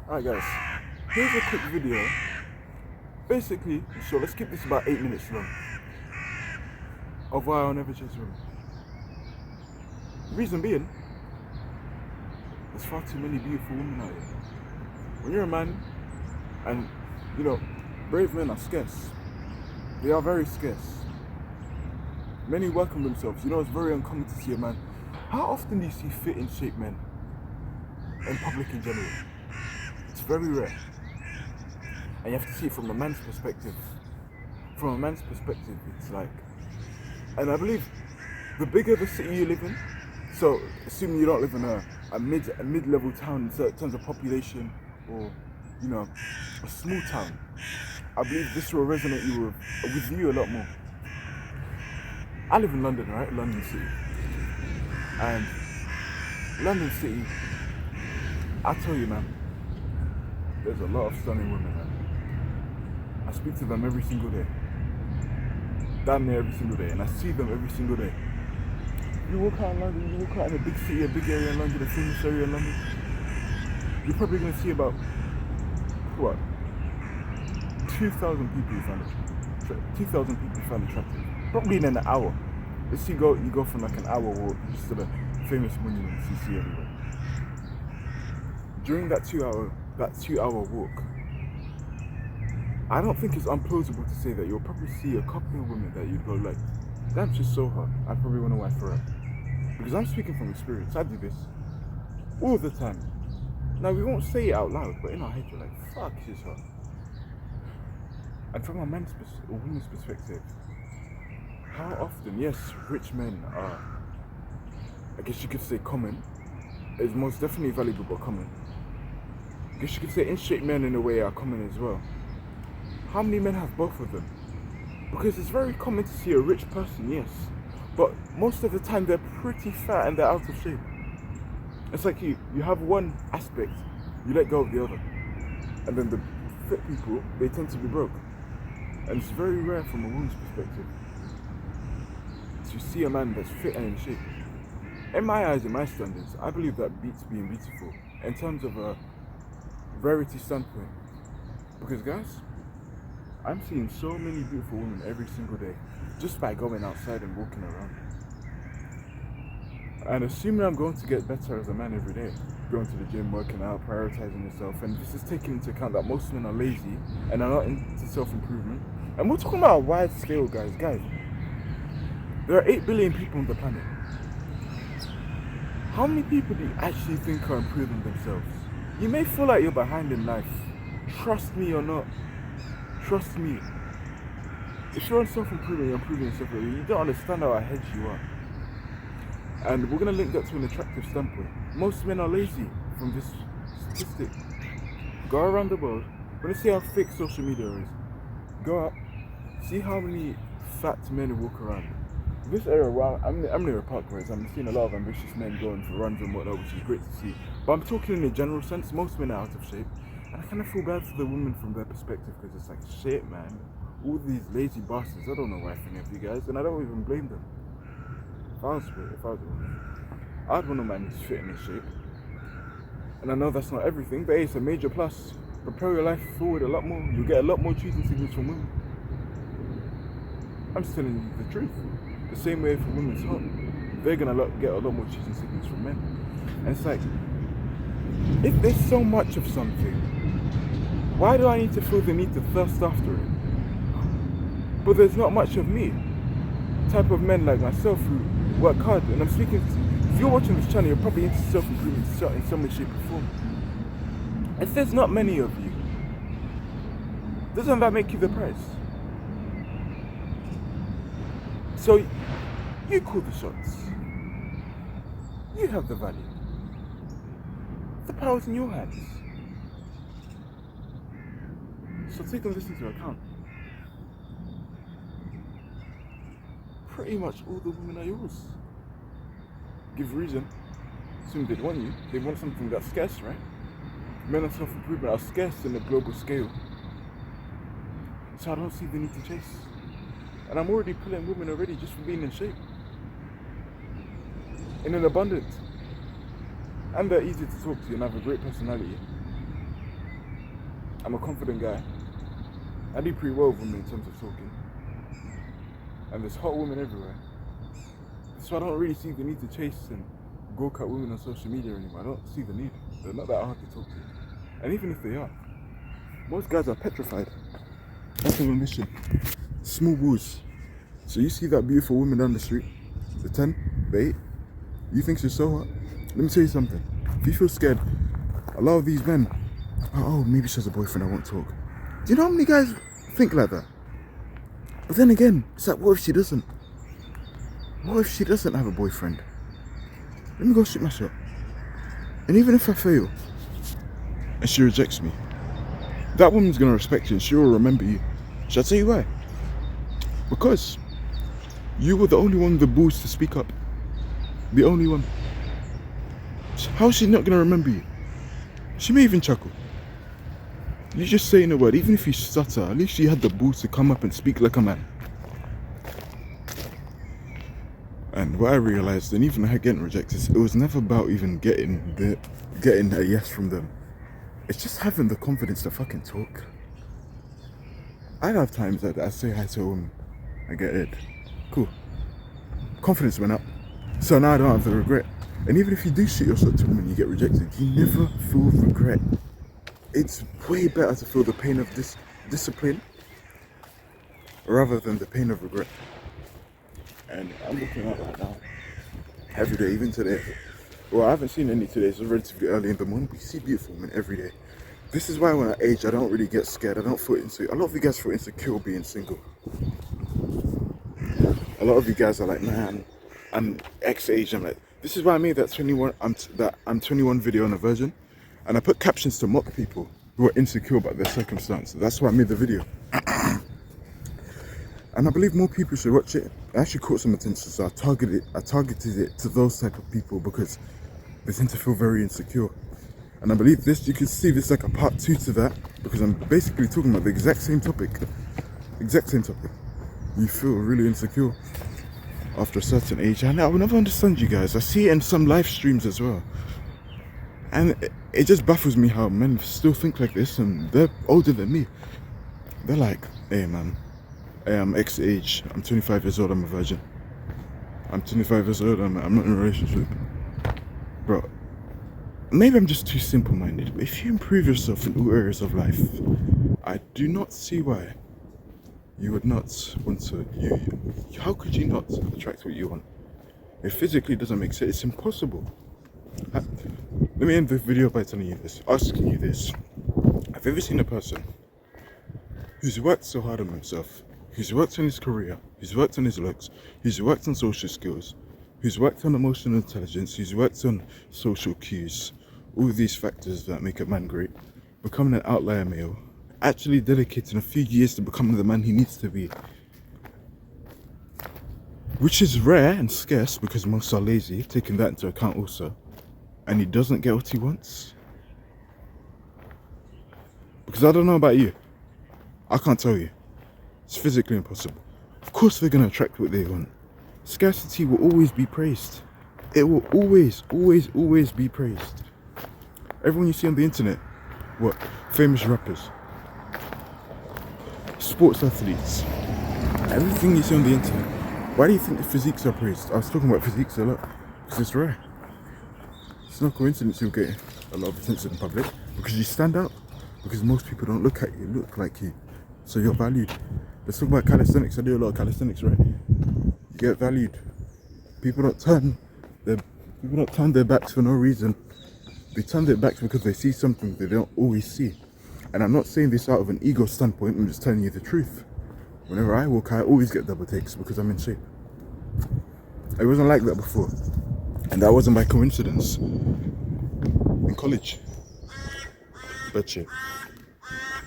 Alright guys, here's a quick video. Basically, so let's keep this about 8 minutes long, of why I'll never chase women. Reason being, there's far too many beautiful women out here. When you're a man, and brave men are scarce. They are very scarce. Many work on themselves. It's very uncommon to see a man. How often do you see fit in shape men in public in general? It's very rare. And you have to see it from a man's perspective. From a man's perspective, it's like, and I believe the bigger the city you live in, so assuming you don't live in a mid-level town in terms of population, or a small town, I believe this will resonate with you a lot more. I live in London, right? London City. And London City, I tell you, man, there's a lot of stunning women, man. I speak to them every single day. Damn near every single day. And I see them every single day. You walk out in London, you walk out in a big city, a big area in London, a famous area in London, you're probably going to see about, 2,000 people you find attractive. 2,000 people you find attractive. Probably in an hour. Let's see, you go from like an hour walk just to the famous monuments you see everywhere. During that two hour walk, I don't think it's unplausible to say that you'll probably see a couple of women that you'd go like, that's just so hot, I'd probably want to wife her up. Because I'm speaking from experience. I do this all the time. Now we won't say it out loud, but in our head we're like, fuck, she's hot. And from a woman's perspective, how often, yes, rich men are, I guess you could say common, is most definitely valuable but common. I guess you could say in-shape men in a way are common as well. How many men have both of them? Because it's very common to see a rich person, yes, but most of the time they're pretty fat and they're out of shape. It's like you have one aspect, you let go of the other. And then the fit people, they tend to be broke. And it's very rare from a woman's perspective to see a man that's fit and in shape. In my eyes, in my standards, I believe that beats being beautiful in terms of a rarity standpoint. Because guys, I'm seeing so many beautiful women every single day just by going outside and walking around. And assuming I'm going to get better as a man every day, going to the gym, working out, prioritizing yourself, and this is taking into account that most men are lazy and are not into self-improvement. And we're talking about a wide scale, guys. There are 8 billion people on the planet. How many people do you actually think are improving themselves? You may feel like you're behind in life. Trust me or not. Trust me. If you're on self-improvement, you're improving yourself, you don't understand how ahead you are. And we're going to link that to an attractive standpoint. Most men are lazy from this statistic. Go around the world. We're going to see how fake social media is. Go up. See how many fat men walk around. This area, well, I'm near a park, whereas I'm seeing a lot of ambitious men going for runs and whatnot, which is great to see. But I'm talking in a general sense. Most men are out of shape. And I kind of feel bad for the women from their perspective, because it's like, shit, man. All these lazy bastards, I don't know why any of you guys, and I don't even blame them. If I was a woman, I'd want a man who's fit and in shape. And I know that's not everything, but hey, it's a major plus. Propel your life forward a lot more. You'll get a lot more cheating signals from women. I'm just telling you the truth. The same way if a woman's hot, they're gonna get a lot more cheating signals from men. And it's like, if there's so much of something, why do I need to feel the need to thirst after it? But there's not much of me. Type of men like myself who work hard, and I'm speaking to, if you're watching this channel, you're probably into self-improvement in some way, shape or form. If there's not many of you, doesn't that make you the prize? So, you call the shots. You have the value. The power's in your hands. So take this into account. Pretty much all the women are yours. Give reason. Assume they'd want you. They want something that's scarce, right? Men and self-improvement are scarce in a global scale. So I don't see the need to chase. And I'm already pulling women already just for being in shape. In an abundance. And they're easy to talk to and have a great personality. I'm a confident guy. I do pretty well with women in terms of talking. And there's hot women everywhere. So I don't really see the need to chase and go cut women on social media anymore. I don't see the need. They're not that hard to talk to. And even if they are, most guys are petrified. That's a mission. Small balls. So you see that beautiful woman down the street, the 10, the 8, you think she's so hot? Let me tell you something. If you feel scared, a lot of these men, oh, maybe she has a boyfriend, I won't talk. Do you know how many guys think like that? But then again, it's like, what if she doesn't? What if she doesn't have a boyfriend? Let me go shoot my shot. And even if I fail, and she rejects me, that woman's gonna respect you and she will remember you. Shall I tell you why? Because you were the only one with the balls to speak up. The only one. How is she not gonna remember you? She may even chuckle. You just saying a word, even if you stutter, at least you had the balls to come up and speak like a man. And what I realised, and even her getting rejected, it was never about even getting a yes from them. It's just having the confidence to fucking talk. I have times that I say hi to a woman, I get it. Cool. Confidence went up. So now I don't have the regret. And even if you do shoot your shot to a woman and you get rejected, you never feel regret. It's way better to feel the pain of this discipline rather than the pain of regret. And I'm looking out right now, every day, even today. Well, I haven't seen any today, it's relatively early in the morning, but you see beautiful women every day. This is why when I age, I don't really get scared. I don't feel insecure. A lot of you guys feel insecure being single. A lot of you guys are like, man, I'm X age. I'm like, this is why I made that 21. I'm 21 video on a virgin, and I put captions to mock people who are insecure about their circumstance. That's why I made the video. And I believe more people should watch it. I actually caught some attention, so I targeted it to those type of people because they tend to feel very insecure. And I believe this, you can see this like a part 2 to that, because I'm basically talking about the exact same topic. You feel really insecure after a certain age, and I will never understand you guys. I see it in some live streams as well. And it just baffles me how men still think like this, and they're older than me. They're like, hey man, I'm X age, I'm 25 years old, I'm a virgin. I'm 25 years old, I'm not in a relationship. Bro, maybe I'm just too simple-minded, but if you improve yourself in all areas of life, I do not see why you would not want to, how could you not attract what you want? It physically doesn't make sense, it's impossible. Let me end the video by telling you this, asking you this. Have you ever seen a person who's worked so hard on himself, who's worked on his career, who's worked on his looks, who's worked on social skills, who's worked on emotional intelligence, who's worked on social cues, all these factors that make a man great, becoming an outlier male, actually dedicating a few years to becoming the man he needs to be, which is rare and scarce because most are lazy, taking that into account also, and he doesn't get what he wants? Because I don't know about you, I can't tell you. It's physically impossible. Of course they're going to attract what they want. Scarcity will always be praised. It will always be praised. Everyone you see on the internet, what? Famous rappers, sports athletes, everything you see on the internet. Why do you think the physiques are praised? I was talking about physiques a lot because it's rare. It's no coincidence you'll get a lot of attention in public because you stand out. Because most people don't look like you. So you're valued. Let's talk about calisthenics. I do a lot of calisthenics, right? You get valued. People don't turn their backs for no reason. They turn their backs because they see something they don't always see. And I'm not saying this out of an ego standpoint, I'm just telling you the truth. Whenever I walk, I always get double takes because I'm in shape. It wasn't like that before. And that wasn't by coincidence. In college. Bed shape.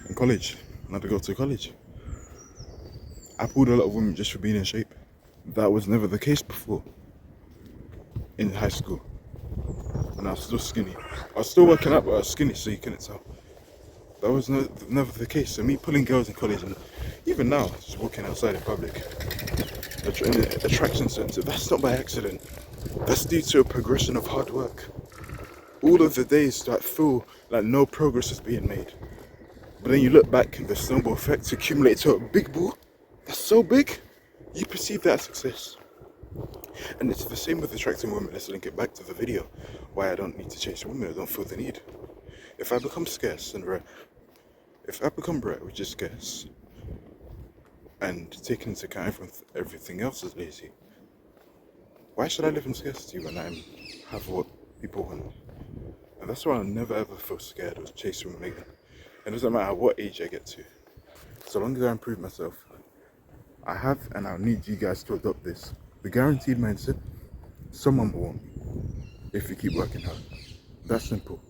In college. Not to go to college. I pulled a lot of women just for being in shape. That was never the case before. In high school. And I was still skinny. I was still working out, but I was skinny, so you couldn't tell. That was never the case. So me pulling girls in college, and even now, just walking outside in public, in an attraction center, that's not by accident. That's due to a progression of hard work. All of the days that feel like no progress is being made. But then you look back and the snowball effect accumulates to a big ball that's so big, you perceive that as success. And it's the same with attracting women. Let's link it back to the video. Why I don't need to chase women, I don't feel the need. If I become scarce and rare, if I become rare, which is scarce, and taking into account everything else is lazy, why should I live in scarcity when I have what people want? And that's why I'll never ever feel scared or chase women again. It doesn't matter what age I get to. So long as I improve myself, I have and I'll need you guys to adopt this. The guaranteed mindset, someone will want me if you keep working hard. That's simple.